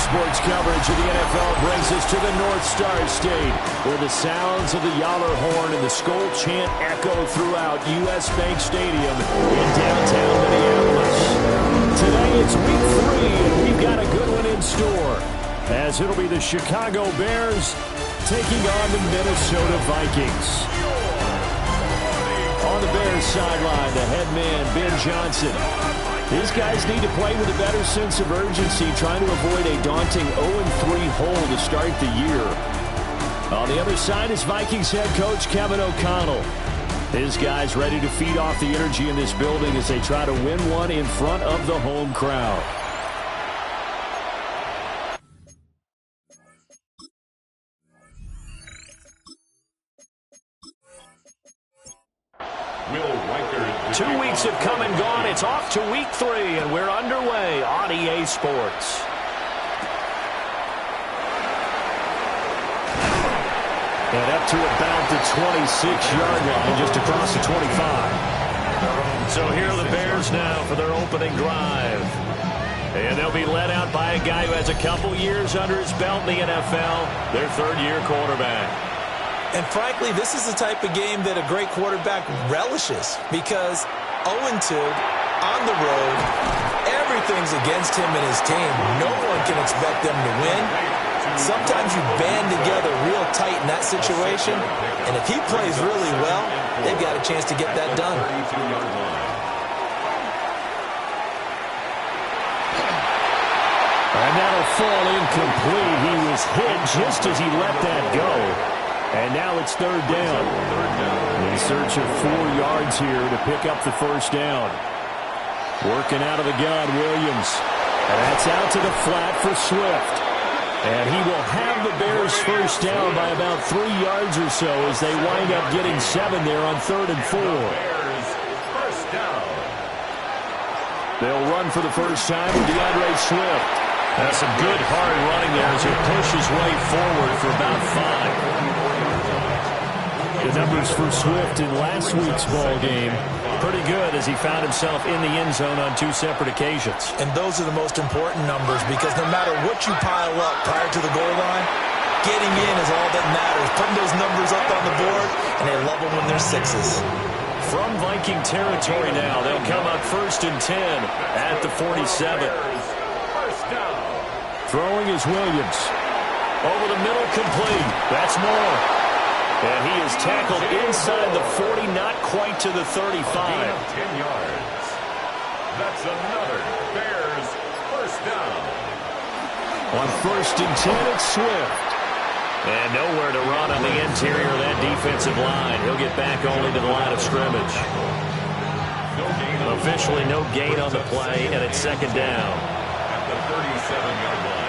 Sports coverage of the NFL brings us to the North Star State, where the sounds of the Yaller horn and the Skol chant echo throughout U.S. Bank Stadium in downtown Minneapolis. Today it's week 3, and we've got a good one in store, as it'll be the Chicago Bears taking on the Minnesota Vikings. On the Bears sideline, the head man, Ben Johnson. These guys need to play with a better sense of urgency, trying to avoid a daunting 0-3 hole to start the year. On the other side is Vikings head coach Kevin O'Connell. His guys ready to feed off the energy in this building as they try to win one in front of the home crowd. Will Riker. 2 weeks have come and gone. It's off to week 3, and we're underway on EA Sports. And up to about the 26-yard line, just across the 25. So here are the Bears now for their opening drive. And they'll be led out by a guy who has a couple years under his belt in the NFL, their third-year quarterback. And frankly, this is the type of game that a great quarterback relishes, because 0-2 on the road, everything's against him and his team. No one can expect them to win. Sometimes you band together real tight in that situation, and if he plays really well, they've got a chance to get that done. And that'll fall incomplete. He was hit just as he let that go. And now it's third down. In search of 4 yards here to pick up the first down. Working out of the gun, Williams. And that's out to the flat for Swift. And he will have the Bears first down by about 3 yards or so as they wind up getting 7 there on 3rd and 4. They'll run for the first time with DeAndre Swift. That's some good hard running there as he pushes his way forward for about 5. The numbers for Swift in last week's ball game, pretty good as he found himself in the end zone on 2 separate occasions. And those are the most important numbers, because no matter what you pile up prior to the goal line, getting in is all that matters. Putting those numbers up on the board, and they love them when they're 6s. From Viking territory now, they'll come up 1st and 10 at the 47. Throwing is Williams. Over the middle, complete. That's Moore. And he is tackled inside the 40, not quite to the 35. 10 yards. That's another Bears first down. On 1st and 10, it's Swift. And nowhere to run on the interior of that defensive line. He'll get back only to the line of scrimmage. Officially no gain on the play, and it's 2nd down. At the 37-yard line.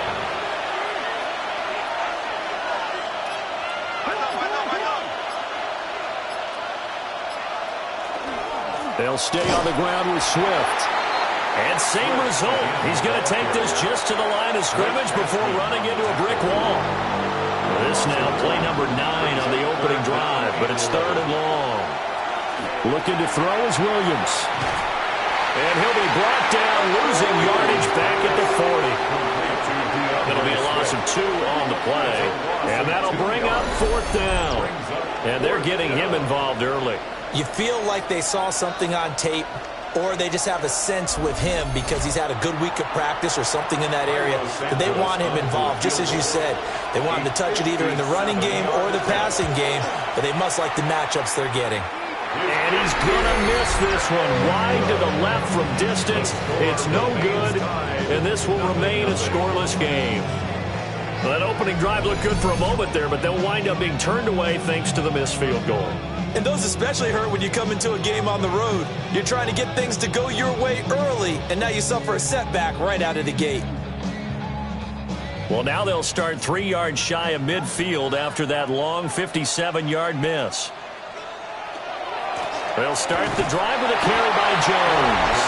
They'll stay on the ground with Swift. And same result. He's going to take this just to the line of scrimmage before running into a brick wall. This now play number 9 on the opening drive, but it's 3rd and long. Looking to throw is Williams. And he'll be brought down, losing yardage back at the 40. It'll be a loss of 2 on the play. And that'll bring up 4th down. And they're getting him involved early. You feel like they saw something on tape, or they just have a sense with him because he's had a good week of practice or something in that area, that they want him involved. Just as you said, they want him to touch it either in the running game or the passing game, but they must like the matchups they're getting. And he's going to miss this one. Wide to the left from distance. It's no good, and this will remain a scoreless game. Well, that opening drive looked good for a moment there, but they'll wind up being turned away thanks to the missed field goal. And those especially hurt when you come into a game on the road. You're trying to get things to go your way early, and now you suffer a setback right out of the gate. Well, now they'll start 3 yards shy of midfield after that long 57-yard miss. They'll start the drive with a carry by Jones.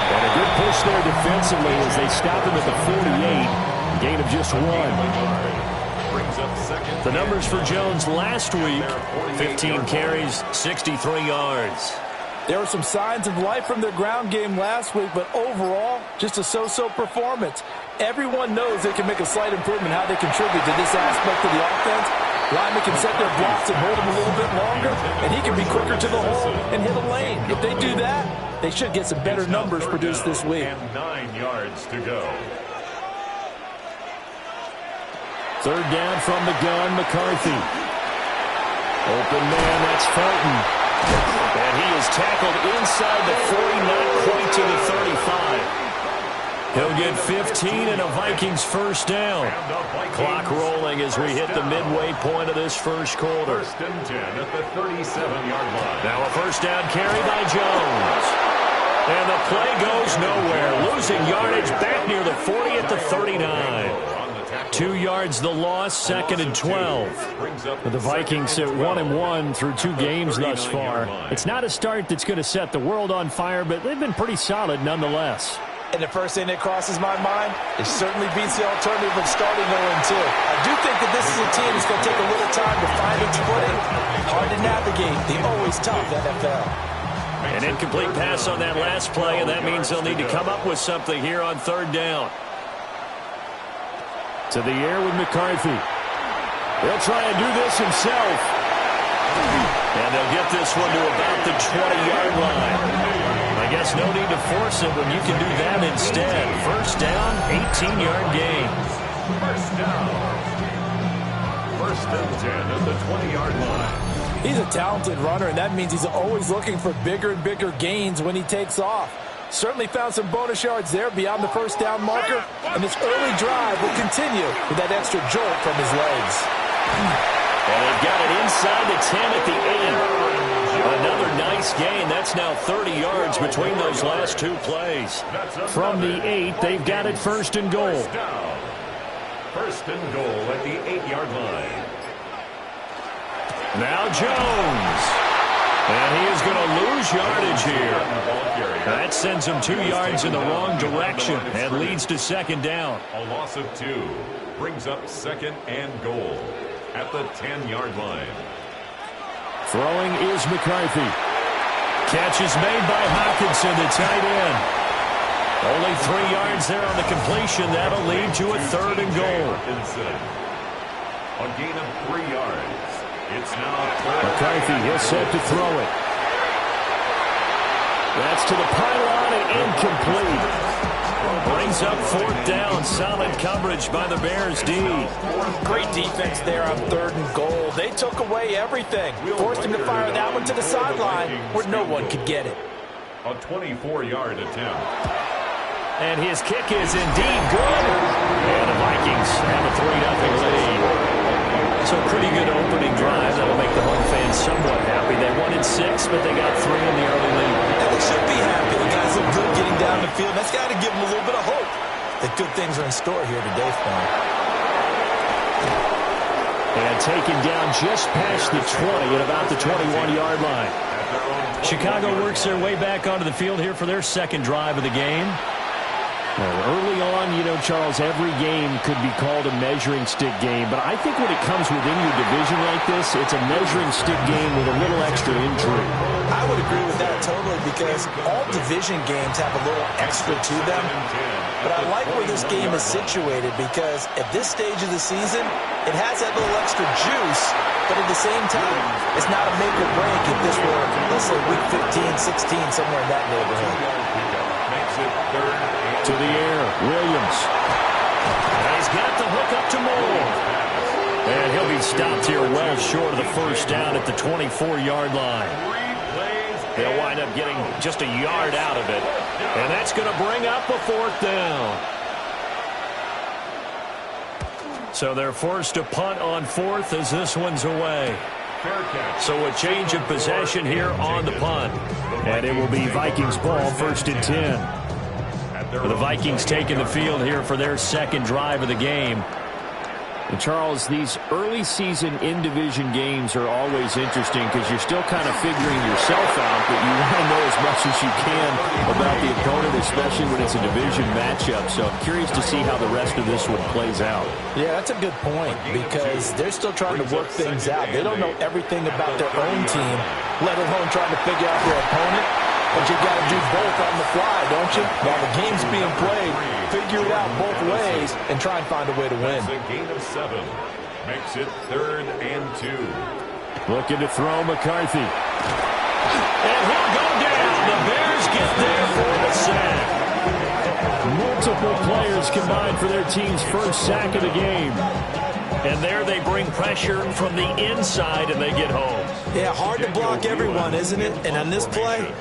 And a good push there defensively as they stop him at the 48. Gain of just 1. The numbers for Jones last week, 15 carries, 63 yards. There were some signs of life from their ground game last week, but overall, just a so-so performance. everyone knows they can make a slight improvement how they contribute to this aspect of the offense. Linemen can set their blocks and hold them a little bit longer, and he can be quicker to the hole and hit a lane. If they do that, they should get some better numbers produced this week. And 9 yards to go. Third down from the gun, McCarthy. Open man, that's Fulton. And he is tackled inside the 40, not quite to the 35. He'll get 15 and a Vikings first down. Clock rolling as we hit the midway point of this first quarter. First and 10 at the 37-yard line. Now a first down carry by Jones. And the play goes nowhere. Losing yardage back near the 40 at the 39. 2 yards the loss, second and 12. The Vikings at 1-1 through 2 games thus far. It's not a start that's going to set the world on fire, but they've been pretty solid nonetheless. And the first thing that crosses my mind, it certainly beats the alternative of starting 0-2. I do think that this is a team that's going to take a little time to find its footing. Hard to navigate the always tough NFL. An incomplete pass on that last play, and that means they'll need to come up with something here on third down. To the air with McCarthy. He'll try and do this himself. And they'll get this one to about the 20-yard line. I guess no need to force it when you can do that instead. First down, 18-yard gain. First down. First and 10 at the 20-yard line. He's a talented runner, and that means he's always looking for bigger and bigger gains when he takes off. Certainly found some bonus yards there beyond the first down marker, and this early drive will continue with that extra jolt from his legs. And they've got it inside the 10 at the 8. Another nice gain. That's now 30 yards between those last 2 plays. From the 8, they've got it first and goal. First and goal at the 8-yard line. Now Jones. And he is going to lose yardage here. That sends him 2 yards in the wrong direction and leads to second down. A loss of 2 brings up second and goal at the 10-yard line. Throwing is McCarthy. Catch is made by Hawkinson, the tight end. Only 3 yards there on the completion. That'll lead to a third and goal. A gain of 3 yards. It's now McCarthy, he'll set to throw it. That's to the pylon and incomplete. Brings up fourth down. Solid coverage by the Bears D. Great defense there on third and goal. They took away everything. Forced him to fire that one to the sideline where no one could get it. A 24-yard attempt. And his kick is indeed good. And the Vikings have a 3-0 lead. So pretty good opening drive. That'll make the home fans somewhat happy. They won in 6, but they got 3 in the early lead. And they should be happy. The guys look good getting down the field. That's got to give them a little bit of hope that good things are in store here today for them. And taken down just past the 20 at about the 21-yard line. Chicago works their way back onto the field here for their second drive of the game. Well, early on, you know, Charles, every game could be called a measuring stick game. But I think when it comes within your division like this, it's a measuring stick game with a little extra intrigue. I would agree with that totally because all division games have a little extra to them. But I like where this game is situated because at this stage of the season, it has that little extra juice. But at the same time, it's not a make or break if this were, let's say, week 15, 16, somewhere in that neighborhood. Makes it third. To the air, Williams. And he's got the hook up to Moore. And he'll be stopped here well short of the first down at the 24-yard line. They'll wind up getting just a yard out of it. And that's going to bring up a fourth down. So they're forced to punt on fourth as this one's away. So a change of possession here on the punt. And it will be Vikings ball, first and 10. The Vikings taking the field here for their second drive of the game. And Charles, these early season in-division games are always interesting because you're still kind of figuring yourself out, but you want to know as much as you can about the opponent, especially when it's a division matchup. So I'm curious to see how the rest of this one plays out. Yeah, that's a good point because they're still trying to work things out. They don't know everything about their own team, let alone trying to figure out their opponent. But you got to do both on the fly, don't you? While the game's being played, figure it out both ways and try and find a way to win. That's a gain of 7. Makes it 3rd and 2. Looking to throw McCarthy. And he'll go down. The Bears get there for the sack. Multiple players combined for their team's first sack of the game. And there they bring pressure from the inside and they get home. Yeah, hard to block everyone, isn't it? And on this play,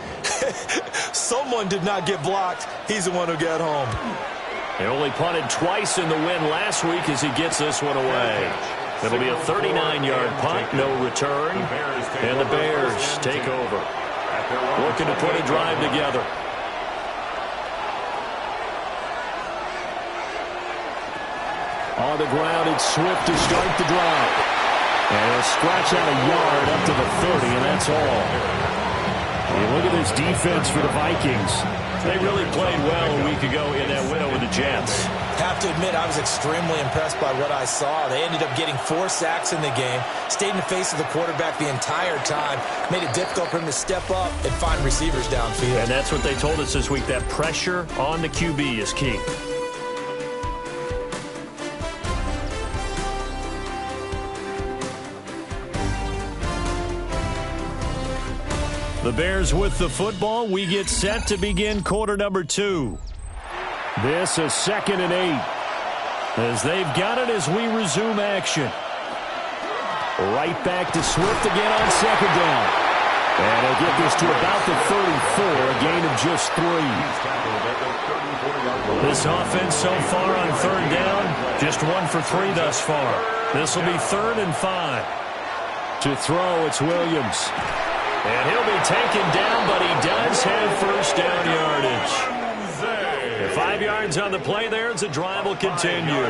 someone did not get blocked. He's the one who got home. They only punted twice in the win last week as he gets this one away. It'll be a 39-yard punt, no return, and the Bears take over. Looking to put a drive together. On the ground, it's Swift to start the drive. And he'll scratch out a yard up to the 30, and that's all. And look at this defense for the Vikings. They really played well a week ago in that win over the Jets. Have to admit, I was extremely impressed by what I saw. They ended up getting 4 sacks in the game, stayed in the face of the quarterback the entire time, made it difficult for him to step up and find receivers downfield. And that's what they told us this week, that pressure on the QB is key. The Bears with the football. We get set to begin quarter number 2. This is 2nd and 8. As they've got it as we resume action. Right back to Swift again on 2nd down. And he'll get this to about the 34, a gain of just 3. This offense so far on 3rd down, just 1 for 3 thus far. This will be 3rd and 5. To throw, it's Williams. And he'll be taken down, but he does have first down yardage. 5 yards on the play there as the drive will continue.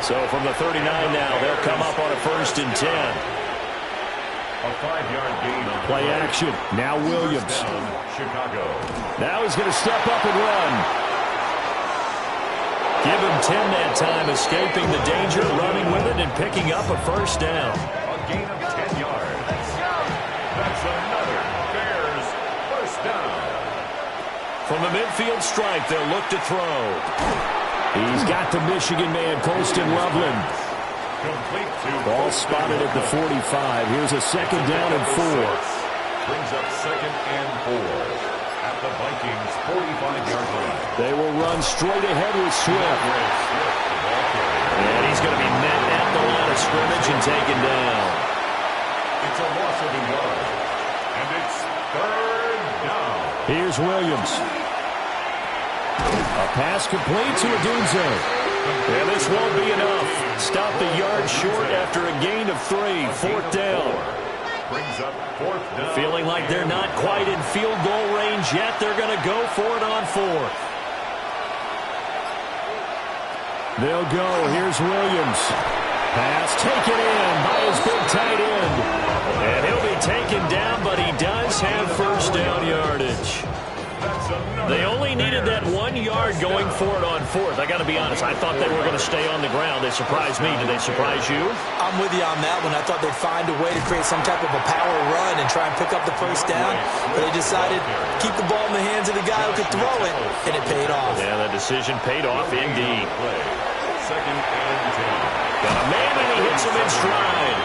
So from the 39 now, they'll come up on a 1st and 10. A 5-yard gain on play action. Now Williams. Chicago. Now he's going to step up and run. Give him 10 that time, escaping the danger, running with it, and picking up a first down. A gain of 10 yards. That's another Bears first down. From the midfield stripe, they'll look to throw. He's got the Michigan man, Colston Loveland. Complete to ball spotted at the 45. Here's a 2nd down and 4. Brings up 2nd and 4 at the Vikings 45-yard line. They will run straight ahead with Swift. And he's going to be met at the line of scrimmage and taken down. It's a loss of a yard. And it's 3rd down. Here's Williams. A pass complete to Odunze. And this won't be enough. Stop the yard short after a gain of 3. 4th down. Brings up 4th down. Feeling like they're not quite in field goal range yet. They're going to go for it on 4th. They'll go. Here's Williams. Pass taken in by his big tight end. And he'll be taken down, but he does have first down yardage. They only needed that 1 yard going for it on 4th. I got to be honest, I thought they were going to stay on the ground. They surprised me. Did they surprise you? I'm with you on that one. I thought they'd find a way to create some type of a power run and try and pick up the first down. But they decided to keep the ball in the hands of the guy who could throw it, and it paid off. Yeah, that decision paid off indeed. 2nd and 10. Got a man, and he hits him in stride.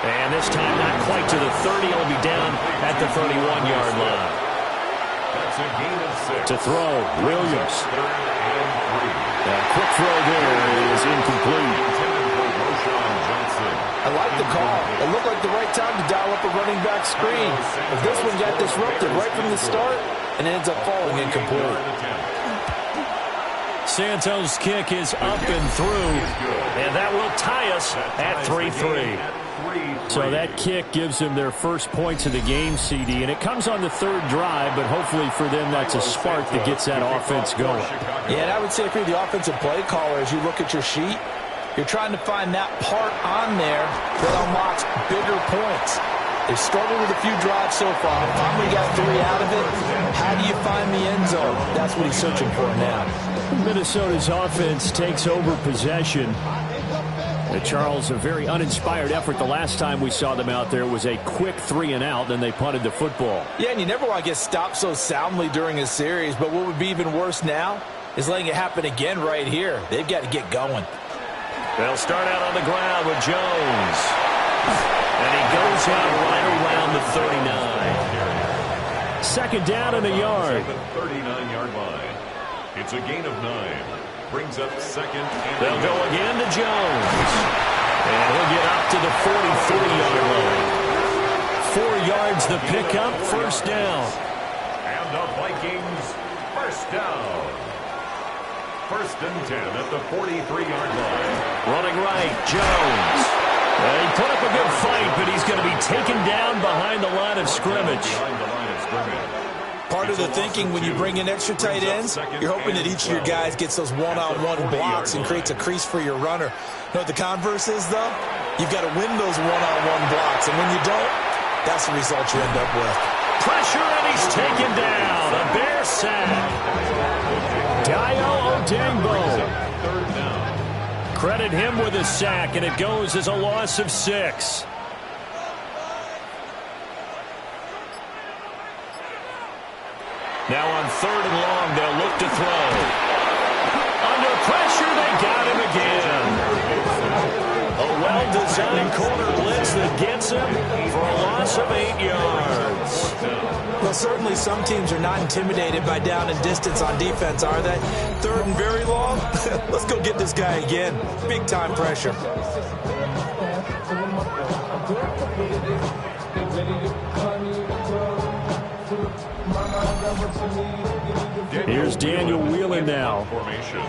And this time not quite to the 30. He'll be down at the 31-yard line. That's a gain of 6. To throw, Williams. 3rd and 3. That quick throw there is incomplete. I like the call. It looked like the right time to dial up a running back screen. But this one got disrupted right from the start and ends up falling incomplete. Santos' kick is up and through, and that will tie us at 3-3. So that kick gives them their first points of the game, CD, and it comes on the 3rd drive, but hopefully for them that's a spark that gets that offense going. Yeah, and I would say if you're the offensive play caller, as you look at your sheet, you're trying to find that part on there that unlocks bigger points. They've struggled with a few drives so far. Finally got 3 out of it. How do you find the end zone? That's what he's searching for now. Minnesota's offense takes over possession. Charles, a very uninspired effort the last time we saw them out there. It was a quick 3-and-out, then they punted the football. Yeah, and you never want to get stopped so soundly during a series, but what would be even worse now is letting it happen again right here. They've got to get going. They'll start out on the ground with Jones. And he goes out right around the 39. Second down and a yard. The 39-yard line. It's a gain of 9. Brings up second. They'll go again to Jones. And he'll get up to the 43-yard line. 4 yards the pickup, first down. And the Vikings, first down. First and 10 at the 43-yard line. Running right, Jones. He put up a good fight, but he's going to be taken down behind the line of scrimmage. Part of the thinking when you bring in extra tight ends, you're hoping that each of your guys gets those one-on-one blocks and creates a crease for your runner. You know what the converse is, though? You've got to win those one-on-one blocks, and when you don't, that's the result you end up with. Pressure, and he's taken down. A Bear sack. Dio Odengbo. Credit him with a sack, and it goes as a loss of 6. Now on 3rd and long, they'll look to throw. Under pressure, they got him again. A well-designed corner blitz that gets him for a loss of 8 yards. Well, certainly some teams are not intimidated by down and distance on defense, are they? 3rd and very long? Let's go get this guy again. Big-time pressure. Here's Daniel Wheeler now. Formation.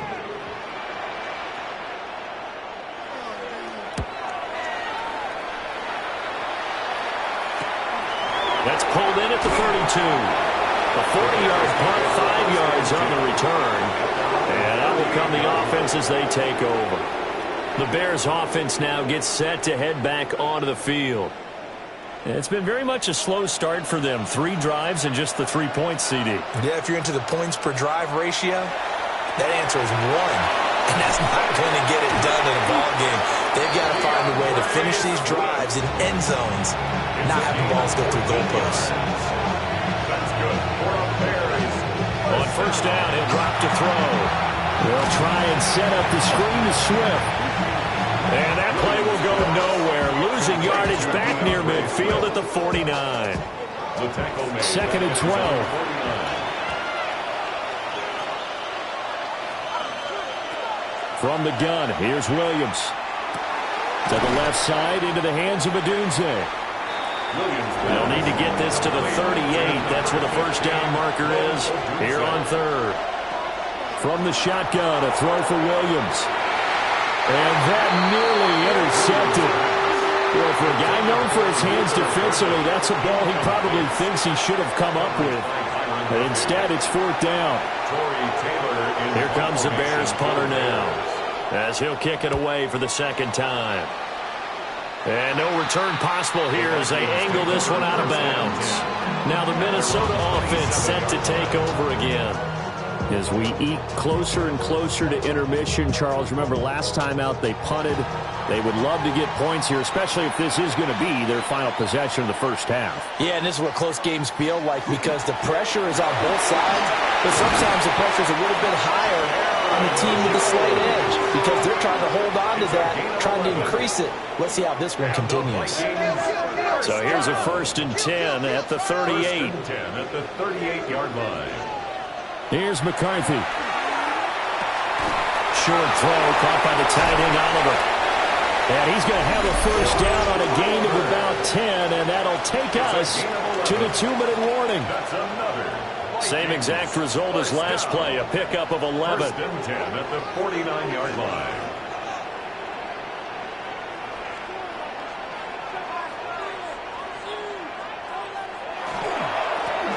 That's pulled in at the 32. A 40-yard punt, 5 yards on the return. And that will come the offense as they take over. The Bears offense now gets set to head back onto the field. It's been very much a slow start for them. 3 drives and just the 3 points, CD. Yeah, if you're into the points per drive ratio, that answer is 1. And that's not going to get it done in a ball game. They've got to find a way to finish these drives in end zones, not have the balls go through goalposts. That's good for the Bears. On first down, he'll drop to throw. They'll try and set up the screen to Swift. And that play will go nowhere. Losing yardage back near midfield at the 49. The tackle made. 2nd and 12. From the gun, here's Williams. To the left side, into the hands of Adunze. They'll need to get this to the 38. That's where the first down marker is here on 3rd. From the shotgun, a throw for Williams. And that nearly intercepted. Well, for a guy known for his hands defensively, that's a ball he probably thinks he should have come up with. But instead, it's 4th down. Here comes the Bears punter now, as he'll kick it away for the 2nd time. And no return possible here as they angle this one out of bounds. Now the Minnesota offense set to take over again. As we eke closer and closer to intermission, Charles, remember last time out they punted. They would love to get points here, especially if this is going to be their final possession of the first half. Yeah, and this is what close games feel like because the pressure is on both sides, but sometimes the pressure is a little bit higher on the team with the slight edge because they're trying to hold on to that, trying to increase it. Let's see how this one continues. So here's a 1st and 10 at the 38. 10 at the 38-yard line. Here's McCarthy. Short throw caught by the tight end Oliver. And he's going to have a first down on a gain of about 10, and that'll take us to the 2-minute warning. That's another. Same exact result as last play, a pickup of 11. 1st and 10 at the 49-yard line.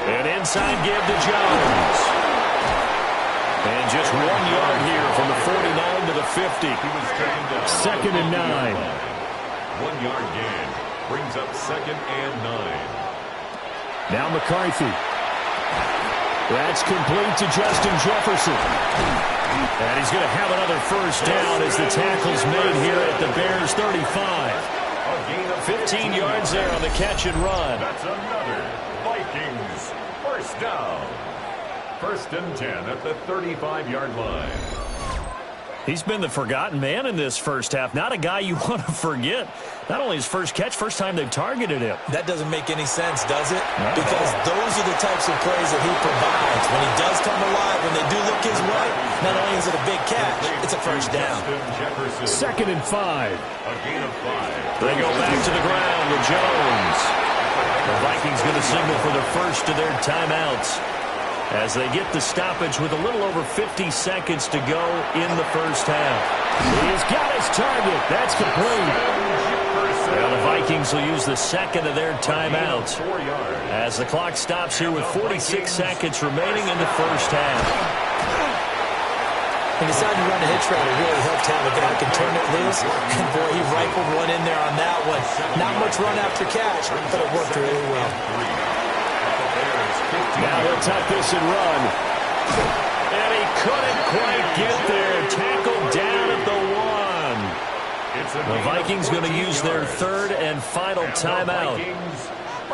An inside give to Jones. And just 1 yard here from the 49 to the 50. 2nd and 9. 1 yard gain brings up 2nd and 9. Now McCarthy. That's complete to Justin Jefferson. And he's going to have another first down as the tackle's made here at the Bears 35. 15 yards there on the catch and run. That's another Vikings first down. 1st and 10 at the 35-yard line. He's been the forgotten man in this first half. Not a guy you want to forget. Not only his first catch, first time they've targeted him. That doesn't make any sense, does it? Because those are the types of plays that he provides. When he does come alive, when they do look his way, not only is it a big catch, it's a first down. 2nd and 5. A gain of 5. They go back to the ground with Jones. The Vikings going to signal for the first of their timeouts as they get the stoppage with a little over 50 seconds to go in the first half. He's got his target. That's complete. Well, the Vikings will use the second of their timeouts as the clock stops here with 46 seconds remaining in the first half. He decided to run a hitch route. It really helped have a guy who can turn it loose. And, boy, he rifled one in there on that one. Not much run after catch, but it worked really well. Now he'll tuck this and run. And he couldn't quite get there. Tackled down at the 1. The Vikings going to use their 3rd and final timeout.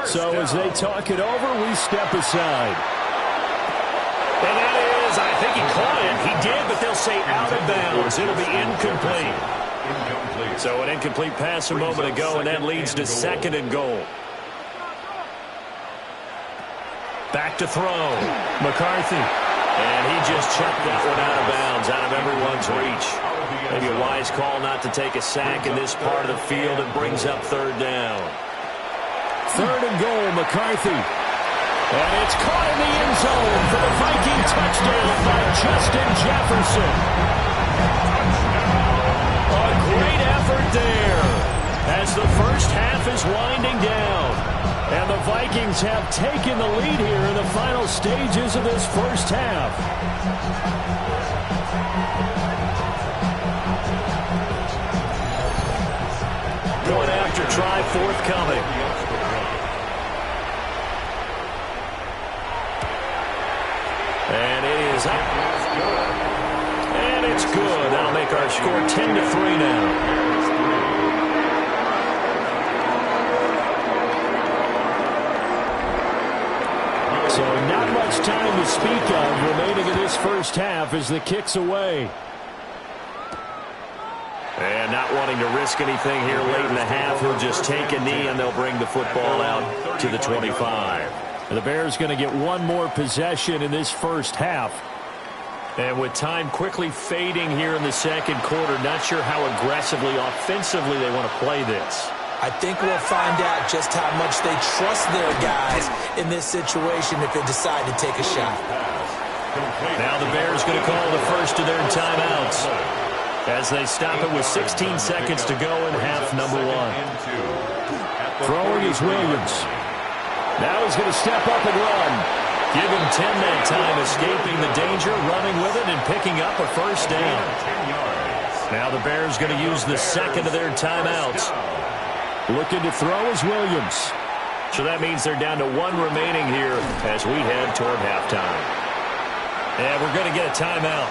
So as they talk it over, we step aside. And that is, I think he caught it. He did, but they'll say out of bounds. It'll be incomplete. So an incomplete pass a moment ago, and that leads to 2nd and goal. Back to throw. McCarthy. And he just chucked that one out of bounds, out of everyone's reach. Maybe a wise call not to take a sack in this part of the field. It brings up 3rd down. 3rd and goal, McCarthy. And it's caught in the end zone for the Viking touchdown by Justin Jefferson. A great effort there as the first half is winding down. And the Vikings have taken the lead here in the final stages of this first half. Point after try forthcoming. And it is up. And it's good. That'll make our score 10-3 now. So not much time to speak of remaining in this first half as the kick's away. And not wanting to risk anything here late in the half, he'll just take a knee and they'll bring the football out to the 25. And the Bears going to get one more possession in this first half. And with time quickly fading here in the second quarter, not sure how aggressively, offensively they want to play this. I think we'll find out just how much they trust their guys in this situation if they decide to take a shot. Now the Bears going to call the first of their timeouts as they stop it with 16 seconds to go in half number 1. Throwing is Williams. Now he's going to step up and run. Give him 10 that time, escaping the danger, running with it, and picking up a first down. Now the Bears going to use the second of their timeouts. Looking to throw is Williams. So that means they're down to 1 remaining here as we head toward halftime. And we're going to get a timeout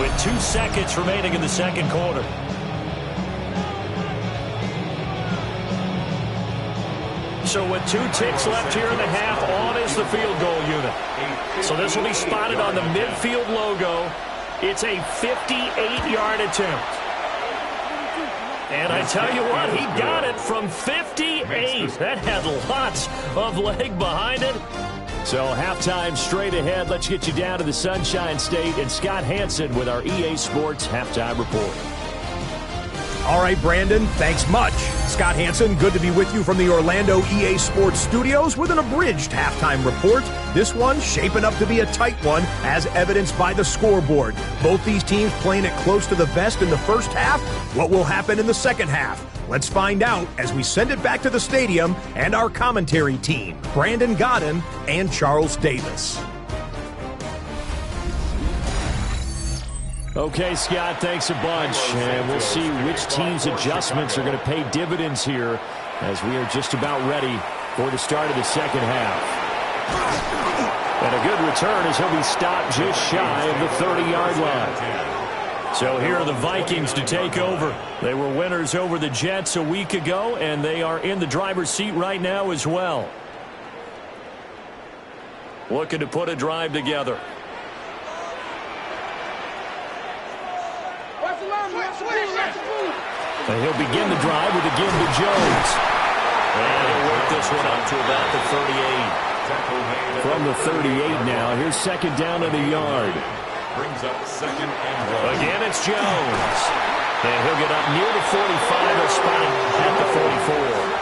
with 2 seconds remaining in the second quarter. So with 2 ticks left here in the half, on is the field goal unit. So this will be spotted on the midfield logo. It's a 58-yard attempt. And I tell you what, he got it from 58. That had lots of leg behind it. So halftime straight ahead. Let's get you down to the Sunshine State and Scott Hansen with our EA Sports Halftime Report. All right, Brandon, thanks much. Scott Hansen, good to be with you from the Orlando EA Sports Studios with an abridged halftime report. This one shaping up to be a tight one, as evidenced by the scoreboard. Both these teams playing it close to the vest in the first half. What will happen in the second half? Let's find out as we send it back to the stadium and our commentary team, Brandon Godden and Charles Davis. Okay, Scott, thanks a bunch. And we'll see which team's adjustments are going to pay dividends here as we are just about ready for the start of the second half. And a good return as he'll be stopped just shy of the 30-yard line. So here are the Vikings to take over. They were winners over the Jets a week ago, and they are in the driver's seat right now as well. Looking to put a drive together. And he'll begin the drive with a give to Jones. And he'll work this one up to about the 38. From the 38 now, here's second down in the yard. Brings up second and 1. Again, it's Jones. And he'll get up near the 45. He'll spot it at the 44.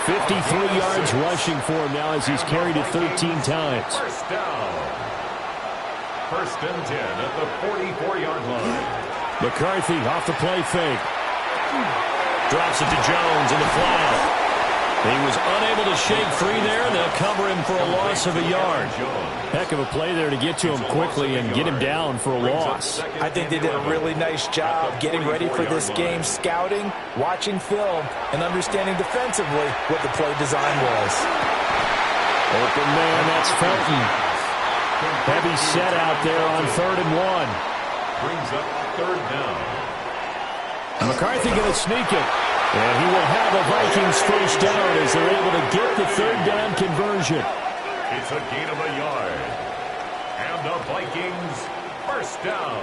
53 yards rushing for him now as he's carried it 13 times. First down. First and 10 at the 44-yard line. McCarthy off the play fake. Drops it to Jones in the flat. He was unable to shake free there, and they'll cover him for a loss of a yard. Heck of a play there to get to him quickly and get him down for a loss. I think they did a really nice job getting ready for this game, scouting, watching film, and understanding defensively what the play design was. Open man, that's Felton. Heavy set out there on 3rd and 1. Brings up third down. McCarthy going to sneak it. And he will have a Vikings first down as they're able to get the 3rd down conversion. It's a gain of a yard. And the Vikings first down.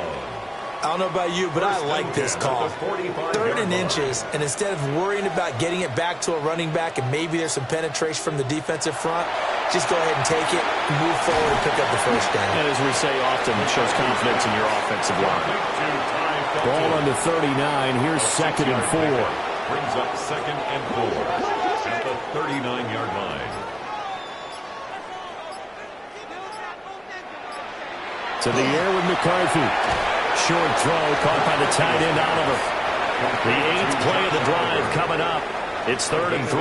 I don't know about you, but I like this call. 3rd and inches, and instead of worrying about getting it back to a running back and maybe there's some penetration from the defensive front, just go ahead and take it, move forward, and pick up the first down. And as we say often, it shows confidence in your offensive line. Ball under 39. Here's second and 4. Brings up second and 4 at the 39-yard line. To the air with McCarthy. Short throw caught by the tight end Oliver. The 8th play of the drive coming up. It's 3rd and 3.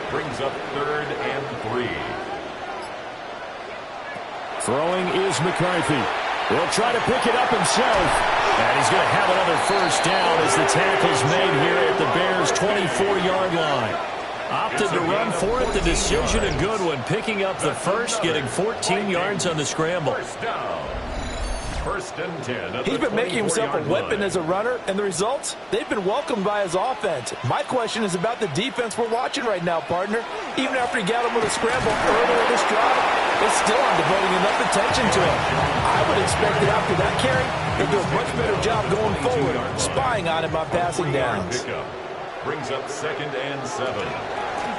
Brings up 3rd and 3. Throwing is McCarthy. He'll try to pick it up himself. And he's going to have another first down as the tackle's made here at the Bears' 24-yard line. Opted to run for it. The decision a good one. Picking up the first, getting 14 yards on the scramble. First down. First and 10. He's been making himself a weapon as a runner, and the results, they've been welcomed by his offense. My question is about the defense we're watching right now, partner. Even after he got him with a scramble earlier this drive, they still aren't devoting enough attention to him. I would expect that after that carry, they'll do a much better job going forward, spying on him on passing downs. Brings up second and 7.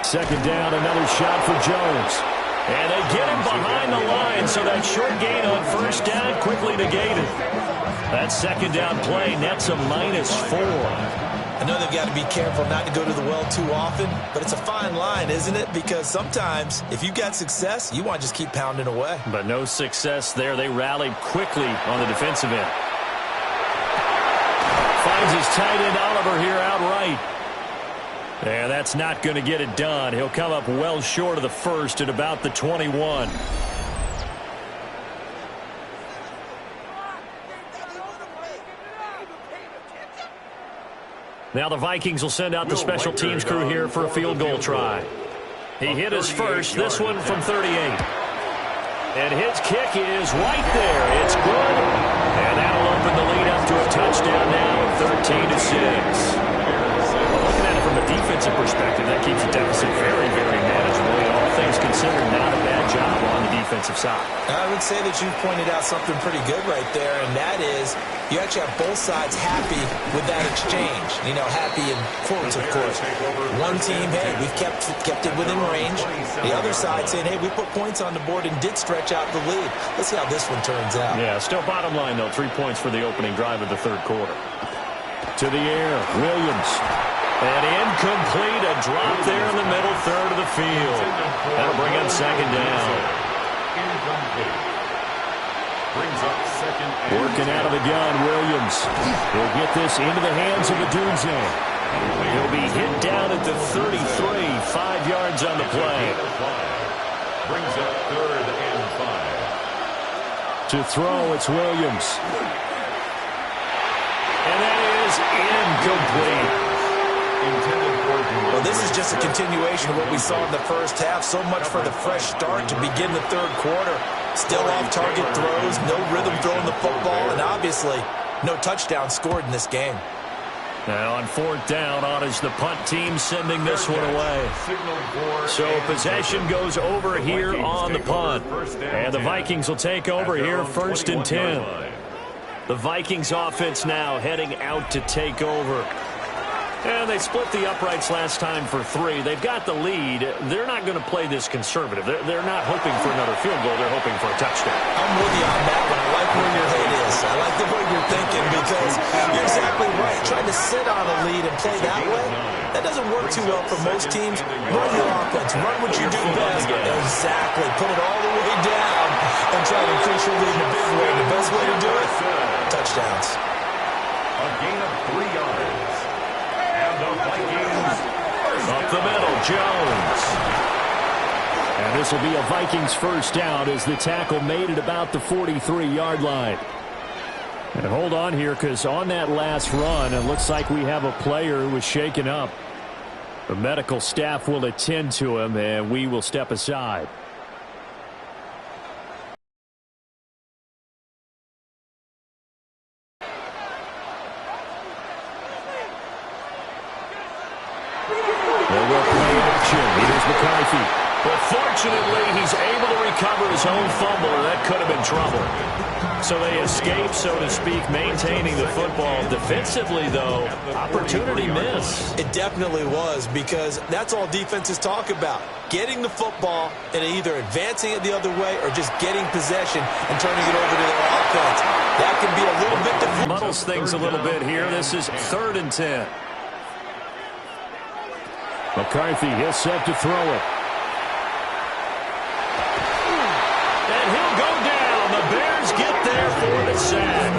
Second down, another shot for Jones. And they get him behind the line, so that short gain on first down quickly negated. That second down play nets a -4. I know they've got to be careful not to go to the well too often, but it's a fine line, isn't it? Because sometimes, if you've got success, you want to just keep pounding away. But no success there. They rallied quickly on the defensive end. Finds his tight end Oliver here outright. And that's not going to get it done. He'll come up well short of the first at about the 21. Now the Vikings will send out the special teams crew here for a field goal try. He hit his first, this one from 38. And his kick is right there. It's good. And that'll open the lead up to a touchdown now, 13-6. Looking at it from a defensive perspective, that keeps the deficit very, very manageable. All things considered, not a bad job on the defensive side. I would say that you pointed out something pretty good right there, and that is you actually have both sides happy with that exchange. You know, happy in quotes, of course. One team, hey, we've kept it within range. The other side saying, hey, we put points on the board and did stretch out the lead. Let's see how this one turns out. Yeah, still bottom line, though, 3 points for the opening drive of the third quarter. To the air, Williams. And incomplete, a drop there in the middle third of the field. That'll bring up second down. Brings up second and Working out of the gun, Williams. He'll get this into the hands of Adunze. He'll be hit down at the 33, 5 yards on the play. Brings up third and 5. To throw, it's Williams. And that is incomplete. Well, this is just a continuation of what we saw in the first half. So much for the fresh start to begin the third quarter. Still off-target throws, no rhythm throwing the football, and obviously no touchdown scored in this game. Now on fourth down, on is the punt team sending this one away. So possession goes over here on the punt. And the Vikings will take over here first and 10. The Vikings offense now heading out to take over. And they split the uprights last time for 3. They've got the lead. They're not going to play this conservative. They're not hoping for another field goal. They're hoping for a touchdown. I'm with you on that one. I like where your head is. I like the way you're thinking because you're exactly right. Trying to sit on a lead and play that way, that doesn't work too well for most teams. Run your offense. Run what you do best. Exactly. Put it all the way down and try to increase your lead in a big way. The best way to do it, touchdowns. A gain of 3 yards. And the Vikings up the middle, Jones. And this will be a Vikings first down as the tackle made it about the 43-yard line. And hold on here, because on that last run, it looks like we have a player who was shaken up. The medical staff will attend to him, and we will step aside. They will play action. Here's McCarthy. But fortunately, he's able to recover his own fumble, and that could have been trouble. So they escape, so to speak, maintaining the football. Defensively, though, opportunity miss. It definitely was, because that's all defenses talk about. Getting the football and either advancing it the other way or just getting possession and turning it over to their offense. That can be a little bit different. Muddles things a little bit here. This is 3rd and 10. McCarthy is set to throw it. And he'll go down. The Bears get there for the sack.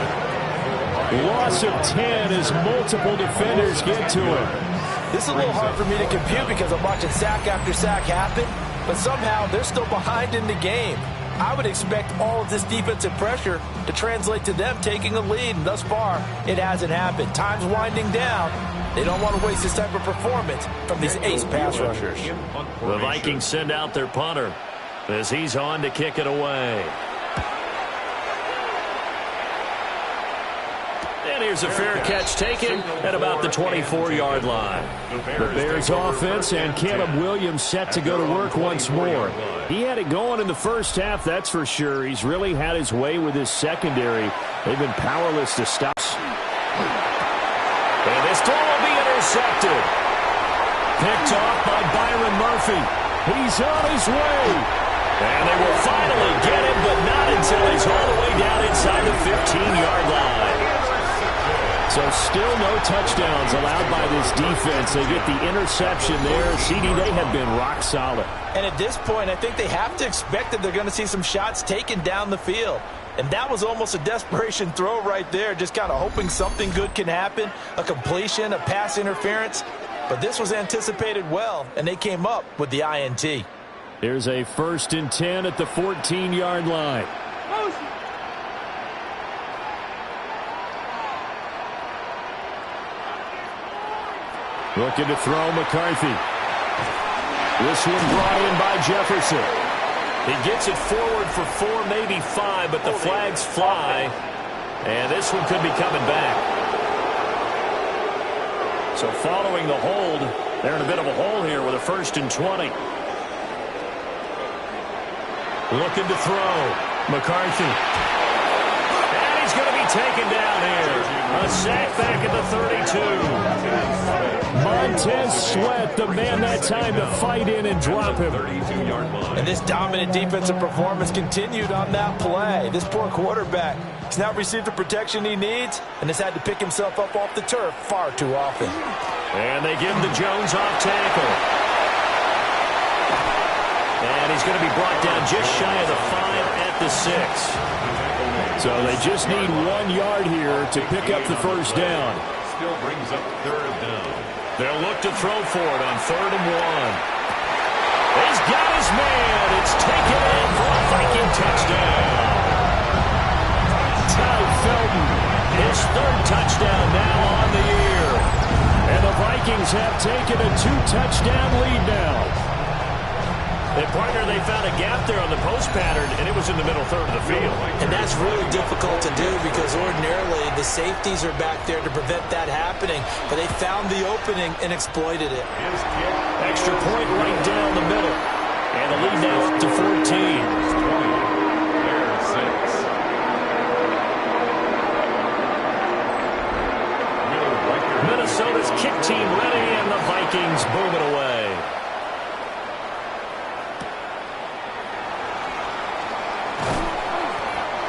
Loss of 10 as multiple defenders get to him. This is a little hard for me to compute because I'm watching sack after sack happen, but somehow they're still behind in the game. I would expect all of this defensive pressure to translate to them taking a lead, and thus far, it hasn't happened. Time's winding down. They don't want to waste this type of performance from these ace pass rushers. The Vikings send out their punter as he's on to kick it away. And here's a fair catch taken at about the 24-yard line. The Bears offense and Caleb Williams set to go to work once more. He had it going in the first half, that's for sure. He's really had his way with his secondary. They've been powerless to stop. And this throw will be intercepted. Picked off by Byron Murphy. He's on his way. And they will finally get him, but not until he's all the way down inside the 15-yard line. So still no touchdowns allowed by this defense. They get the interception there. CD, they have been rock solid. And at this point, I think they have to expect that they're going to see some shots taken down the field. And that was almost a desperation throw right there, just kind of hoping something good can happen, a completion, a pass interference. But this was anticipated well, and they came up with the INT. There's a 1st and 10 at the 14-yard line. Looking to throw McCarthy. This one brought in by Jefferson. He gets it forward for 4, maybe 5, but the flags fly. And this one could be coming back. So following the hold, they're in a bit of a hole here with a 1st and 20. Looking to throw. McCarthy. And he's going to be taken down here. A sack back at the 32. Montez Sweat, the man that time to fight in and drop him. And this dominant defensive performance continued on that play. This poor quarterback has now received the protection he needs and has had to pick himself up off the turf far too often. And they give him the Jones off tackle. And he's going to be brought down just shy of the 5 at the 6. So they just need 1 yard here to pick up the first down. Still brings up 3rd down. They'll look to throw for it on 3rd and 1. He's got his man. It's taken in for a Viking touchdown. Ty Felton, his 3rd touchdown now on the year. And the Vikings Vikings have taken a 2-touchdown lead now. And, partner, they found a gap there on the post pattern, and it was in the middle third of the field. And that's really difficult to do because ordinarily the safeties are back there to prevent that happening. But they found the opening and exploited it. Extra point right down the middle. And the lead now to 14. Minnesota's kick team ready, and the Vikings boom it away.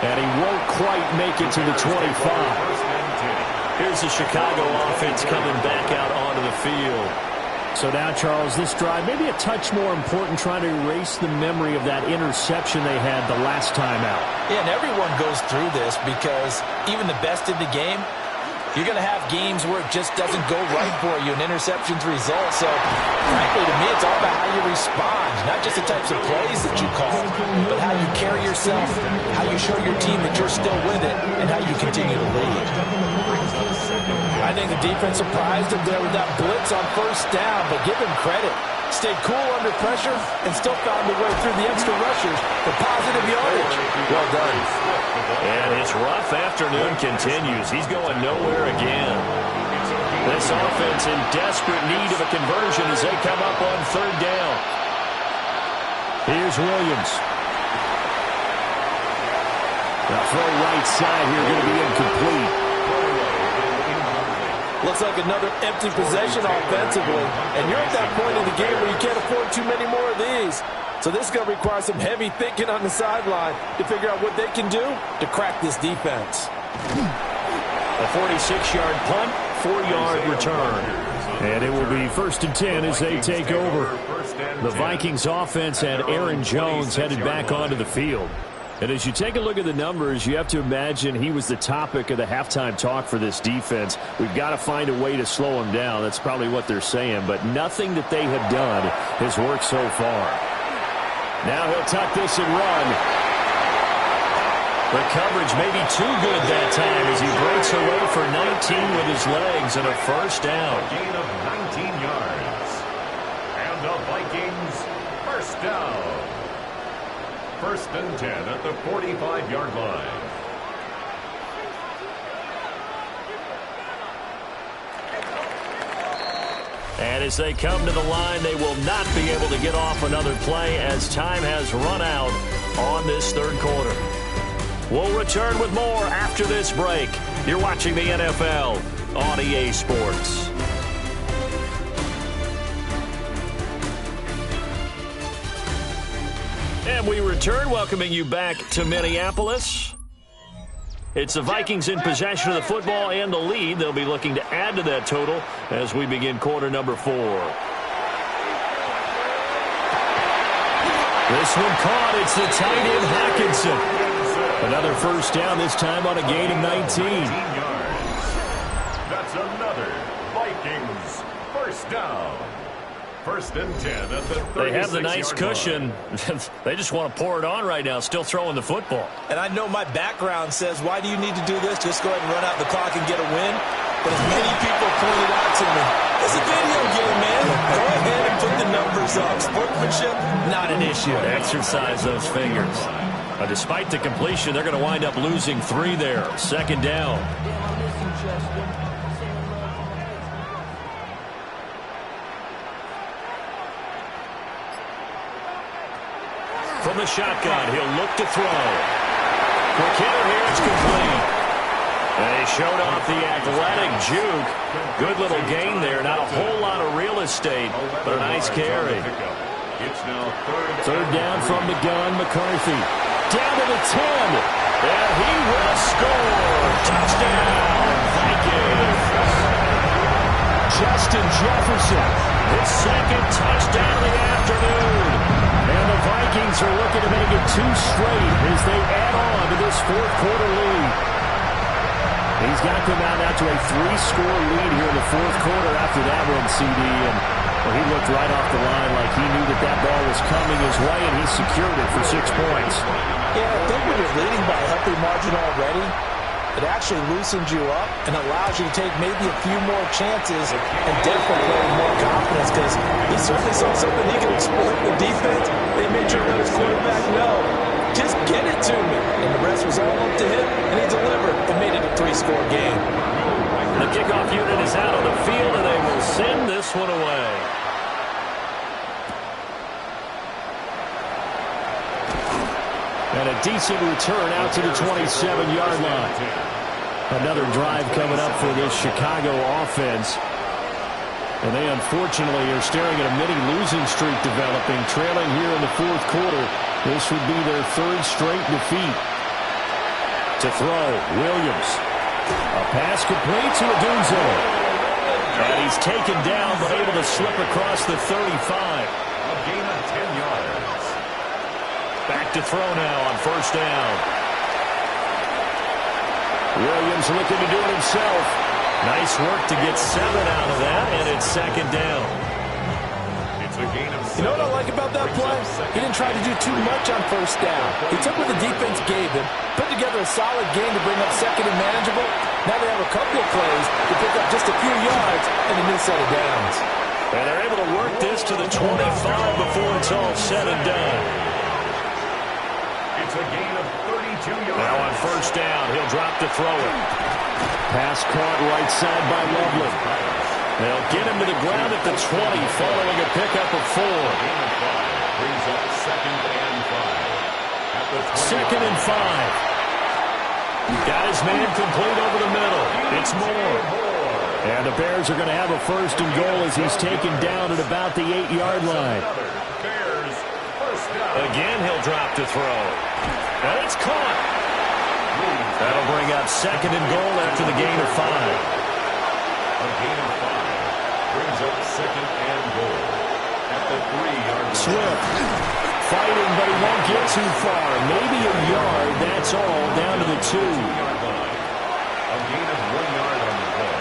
And he won't quite make it to the 25. Here's the Chicago offense coming back out onto the field. So now, Charles, this drive maybe a touch more important, trying to erase the memory of that interception they had the last time out. Yeah, and everyone goes through this because even the best in the game, you're going to have games where it just doesn't go right for you, and interceptions result. So, frankly, to me, it's all about how you respond, not just the types of plays that you call, but how you carry yourself, how you show your team that you're still with it, and how you continue to lead. I think the defense surprised him there with that blitz on first down, but give him credit. Stayed cool under pressure and still found a way through the extra rushers for positive yardage. Well done. And his rough afternoon continues. He's going nowhere again. This offense in desperate need of a conversion as they come up on third down. Here's Williams. The throw right side here going to be incomplete. Looks like another empty possession offensively. And you're at that point in the game where you can't afford too many more of these. So this is going to require some heavy thinking on the sideline to figure out what they can do to crack this defense. A 46-yard punt, 4-yard return. And it will be 1st and 10 as they take over. The Vikings offense had Aaron Jones headed back onto the field. And as you take a look at the numbers, you have to imagine he was the topic of the halftime talk for this defense. We've got to find a way to slow him down. That's probably what they're saying. But nothing that they have done has worked so far. Now he'll tuck this and run. The coverage may be too good that time as he breaks away for 19 with his legs and a first down. Gain of 19 yards. And the Vikings first down. 1st and 10 at the 45-yard line. And as they come to the line, they will not be able to get off another play as time has run out on this third quarter. We'll return with more after this break. You're watching the NFL on EA Sports. And we return, welcoming you back to Minneapolis. It's the Vikings in possession of the football and the lead. They'll be looking to add to that total as we begin quarter number 4. This one caught. It's the tight end Hockenson. Another first down, this time on a gain of 19. That's another Vikings first down. 1st and 10 at the 36-yard line. They have the nice cushion. They just want to pour it on right now, still throwing the football. And I know my background says, why do you need to do this? Just go ahead and run out the clock and get a win. But as many people pointed out to me, it's a video game, man. Go ahead and put the numbers up. Sportsmanship, not an issue. Exercise those fingers. Despite the completion, they're going to wind up losing 3 there. 2nd down. From the shotgun, he'll look to throw. Quick hitter here, it's complete. And they showed off the athletic juke. Good little gain there. Not a whole lot of real estate, but a nice carry. It's now 3rd down from the gun, McCarthy. Down to the 10. And he will score. Touchdown, Vikings. Justin Jefferson. His 2nd touchdown of the afternoon. And the Vikings are looking to make it 2 straight as they add on to this 4th quarter lead. He's got them out now to a 3-score lead here in the 4th quarter after that one, CD. And well, he looked right off the line like he knew that ball was coming his way, and he secured it for 6 points. Yeah, I think when you're leading by a healthy margin already, It actually loosens you up and allows you to take maybe a few more chances and definitely play with more confidence, because he certainly saw something he could exploit the defense. They made sure to let his quarterback know, just get it to me. And the rest was all up to him, and he delivered and made it a 3-score game. The kickoff unit is out on the field, and they will send this one away. And a decent return out to the 27-yard line. Another drive coming up for this Chicago offense. And they unfortunately are staring at a mini-losing streak developing, trailing here in the fourth quarter. This would be their third straight defeat. To throw, Williams. A pass complete to Odunze. And he's taken down, but able to slip across the 35. A gain of 10 yards. Back to throw now on first down. Williams looking to do it himself. Nice work to get 7 out of that, and it's second down. It's a gain of 7. You know what I like about that play? He didn't try to do too much on first down. He took what the defense gave him, put together a solid game to bring up second and manageable. Now they have a couple of plays to pick up just a few yards and a new set of downs. And they're able to work this to the 25 before it's all said and done. It's a gain of 32 yards. Now on first down, he'll drop to throw it. Pass caught right side by Loveland. They'll get him to the ground at the 20 following a pickup of 4. Gain of 5 brings up second and 5. At the 20. Second and 5. Got his man complete over the middle. It's Moore. And the Bears are going to have a first and goal as he's taken down at about the 8-yard line. Bears first down. Again, he'll drop to throw. And it's caught. That'll bring up second and goal after the gain of 5. A gain of 5 brings up second and goal at the 3-yard line. Swift fighting, but he won't get too far. Maybe a yard, that's all, down to the 2. 2-yard line. A gain of 1 yard on the play.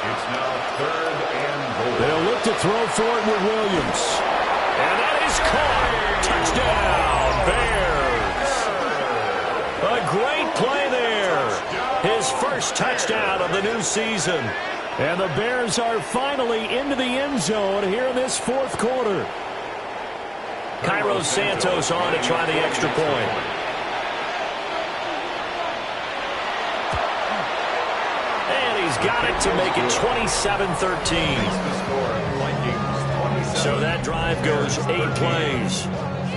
It's now third and goal. They'll look to throw for it with Williams. And that is caught. Touchdown, Bears. A great play there. His first touchdown of the new season. And the Bears are finally into the end zone here in this fourth quarter. Cairo Santos on to try the extra point. And he's got it to make it 27-13. So that drive goes 8 plays.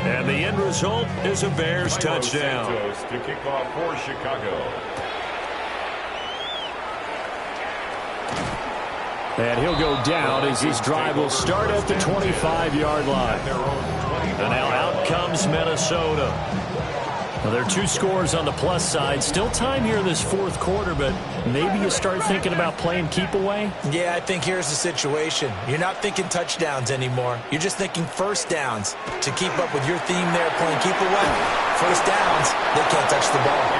And the end result is a Bears touchdown. Santos to kick off for Chicago. And he'll go down as his drive will start at the 25-yard line. And now out comes Minnesota. Well, there are 2 scores on the plus side. Still time here in this fourth quarter, but maybe you start thinking about playing keep away? Yeah, I think here's the situation. You're not thinking touchdowns anymore. You're just thinking first downs. To keep up with your theme there, playing keep away. First downs, they can't touch the ball.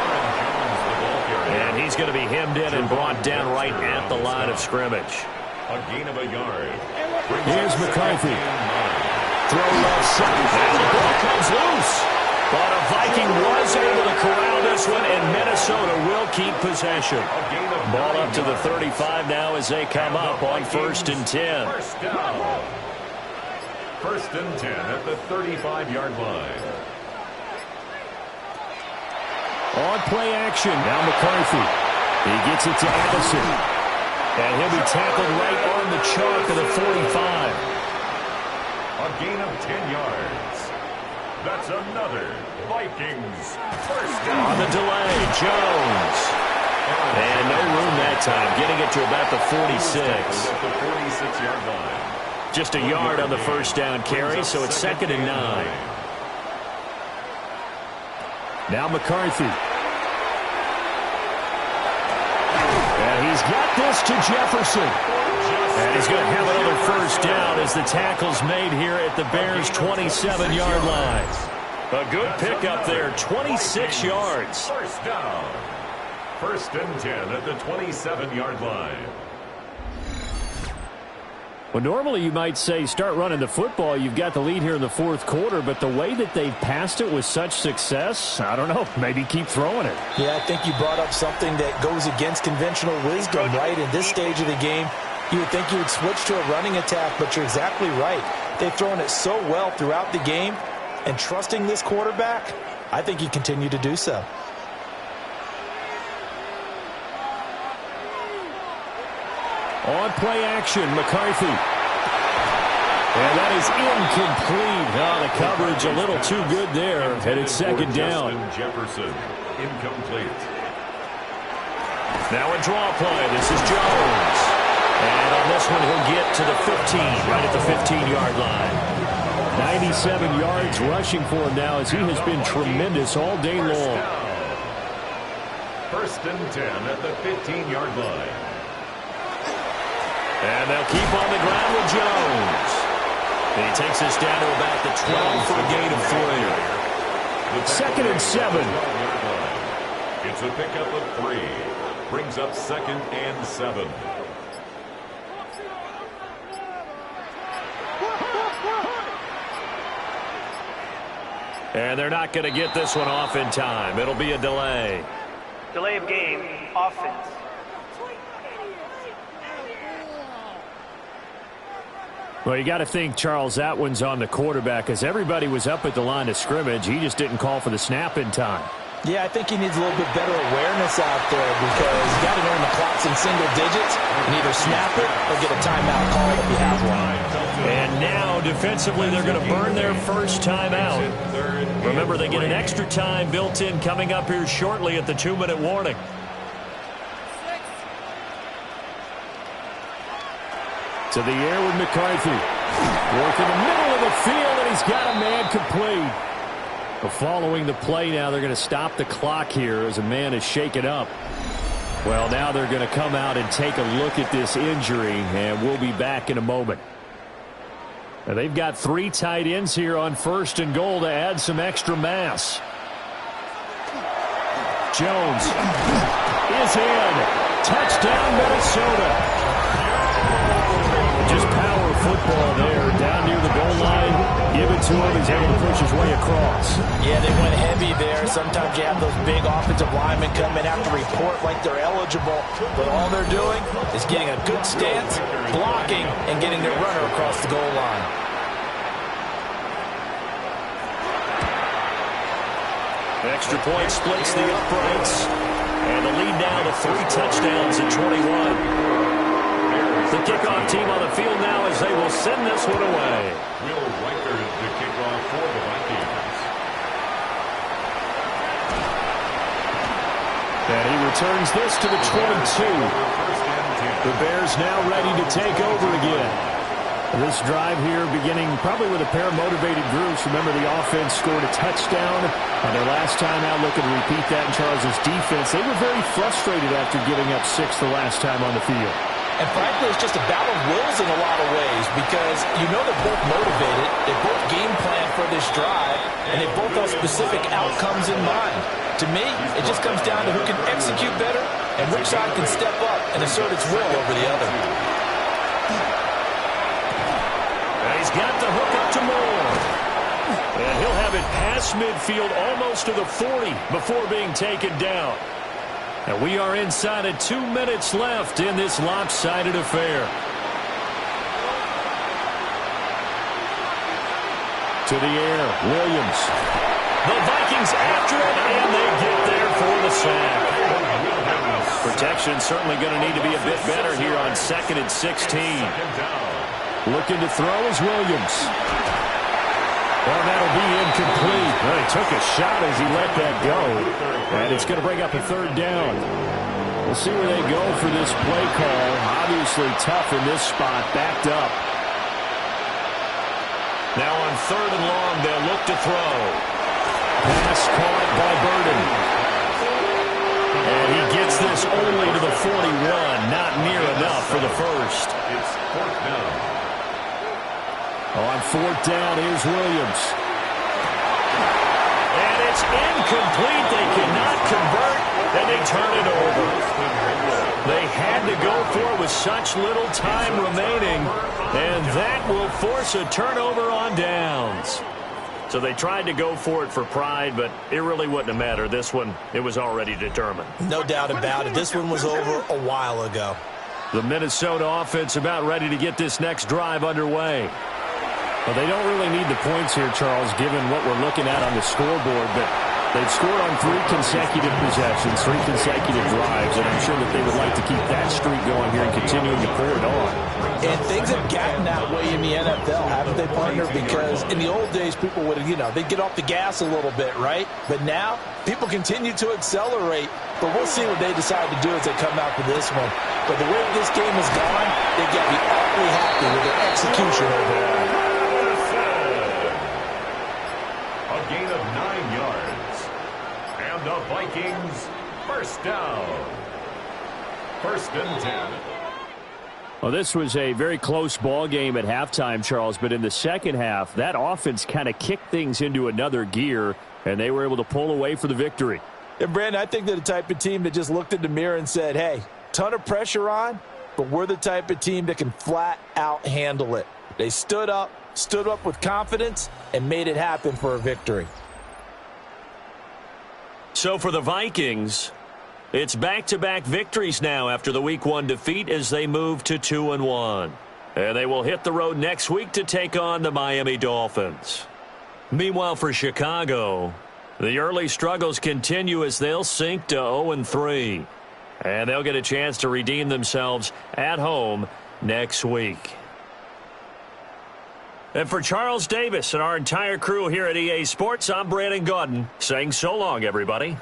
And he's going to be hemmed in and brought down right at the line of scrimmage. A gain of a yard. Here's McCarthy. Throw left side. And the ball comes loose. But a Viking was able to corral this one, and Minnesota will keep possession. Ball up to the 35 now as they come up on first and 10. First down. First and 10 at the 35-yard line. On play action. Now McCarthy. He gets it to Addison. And he'll be tackled right on the chalk of the 45. A gain of 10 yards. That's another Vikings first down. On the delay, Jones. And no room that time, getting it to about the 46. At the 46-yard line. Just a yard on the first down carry, so it's second and 9. Now McCarthy. And he's got this to Jefferson. And he's going to have another first down as the tackle's made here at the Bears' 27-yard line. A good pickup there, 26 yards. First down. First and 10 at the 27-yard line. Well, normally you might say start running the football. You've got the lead here in the fourth quarter, but the way that they've passed it with such success, I don't know, maybe keep throwing it. Yeah, I think you brought up something that goes against conventional wisdom, right? In this stage of the game, you would think you would switch to a running attack, but you're exactly right. They've thrown it so well throughout the game, and trusting this quarterback, I think you continue to do so. On play action, McCarthy. And that is incomplete. Oh, the coverage a little too good there. And it's second down. Jefferson, incomplete. Now a draw play. This is Jones. And on this one, he'll get to the 15, right at the 15-yard line. 97 yards rushing for him now as he has been tremendous all day long. First and 10 at the 15-yard line. And they'll keep on the ground with Jones. And he takes us down to about the 12 for a gain of 3. Second and 7. It's a pickup of 3. Brings up second and 7. And they're not going to get this one off in time. It'll be a delay. Delay of game, offense. Well, you got to think, Charles, that one's on the quarterback as everybody was up at the line of scrimmage. He just didn't call for the snap in time. Yeah, I think he needs a little bit better awareness out there because you got to know the clock's in single digits and either snap it or get a timeout called if you have one. And now, defensively, they're going to burn their first timeout. Remember, they get an extra time built in coming up here shortly at the 2-minute warning. To the air with McCarthy. Work in the middle of the field, and he's got a man complete. But following the play now, they're going to stop the clock here as a man is shaken up. Well, now they're going to come out and take a look at this injury, and we'll be back in a moment. Now, they've got 3 tight ends here on first and goal to add some extra mass. Jones is in. Touchdown, Minnesota. Just power football there, down near the goal line. Give it to him. He's able to push his way across. Yeah, they went heavy there. Sometimes you have those big offensive linemen come in, have to report like they're eligible. But all they're doing is getting a good stance, blocking, and getting their runner across the goal line. Extra point splits the uprights. And the lead now to 3 touchdowns at 21. The kickoff team on the field now as they will send this one away. Will Riker to kick off for the Vikings. And he returns this to the 22. The Bears now ready to take over again. This drive here beginning probably with a pair of motivated groups. Remember, the offense scored a touchdown on their last time out. Looking to repeat that in Charles's defense. They were very frustrated after giving up 6 the last time on the field. And frankly, it's just a battle of wills in a lot of ways because you know they're both motivated, they both game plan for this drive, and they both have specific outcomes in mind. To me, it just comes down to who can execute better and which side can step up and assert its will over the other. And he's got the hook up to Moore. And he'll have it past midfield almost to the 40 before being taken down. And we are inside of 2 minutes left in this lopsided affair. To the air, Williams. The Vikings after it, and they get there for the sack. Protection certainly going to need to be a bit better here on 2nd and 16. Looking to throw is Williams. Well, that'll be incomplete. Well, he took a shot as he let that go. And it's going to bring up a 3rd down. We'll see where they go for this play call. Obviously tough in this spot, backed up. Now on 3rd and long, they'll look to throw. Pass caught by Burden. And he gets this only to the 41. Not near enough for the first. It's 4th down. On 4th down, here's Williams. And it's incomplete. They cannot convert, and they turn it over. They had had to go for with such little time remaining, and that will force a turnover on downs. So they tried to go for it for pride, but it really wouldn't have mattered. This one, it was already determined. No doubt about it. This one was over a while ago. The Minnesota offense about ready to get this next drive underway. Well, they don't really need the points here, Charles, given what we're looking at on the scoreboard, but they've scored on 3 consecutive possessions, 3 consecutive drives, and I'm sure that they would like to keep that streak going here and continuing to pour it on. And things have gotten that way in the NFL, haven't they, partner? Because in the old days, people would, they'd get off the gas a little bit, right? But now, people continue to accelerate. But we'll see what they decide to do as they come out for this one. But the way this game has gone, they've got to be awfully happy with their execution overall. A gain of 9 yards. And the Vikings first down. 1st and 10. Well, this was a very close ball game at halftime, Charles, but in the second half, that offense kind of kicked things into another gear, and they were able to pull away for the victory. And, Brandon, I think they're the type of team that just looked in the mirror and said, hey, ton of pressure on, but we're the type of team that can flat out handle it. They stood up with confidence, and made it happen for a victory. So for the Vikings, it's back-to-back victories now after the Week 1 defeat as they move to 2-1. And they will hit the road next week to take on the Miami Dolphins. Meanwhile, for Chicago, the early struggles continue as they'll sink to 0-3. And they'll get a chance to redeem themselves at home next week. And for Charles Davis and our entire crew here at EA Sports, I'm Brandon Gaudin saying so long, everybody.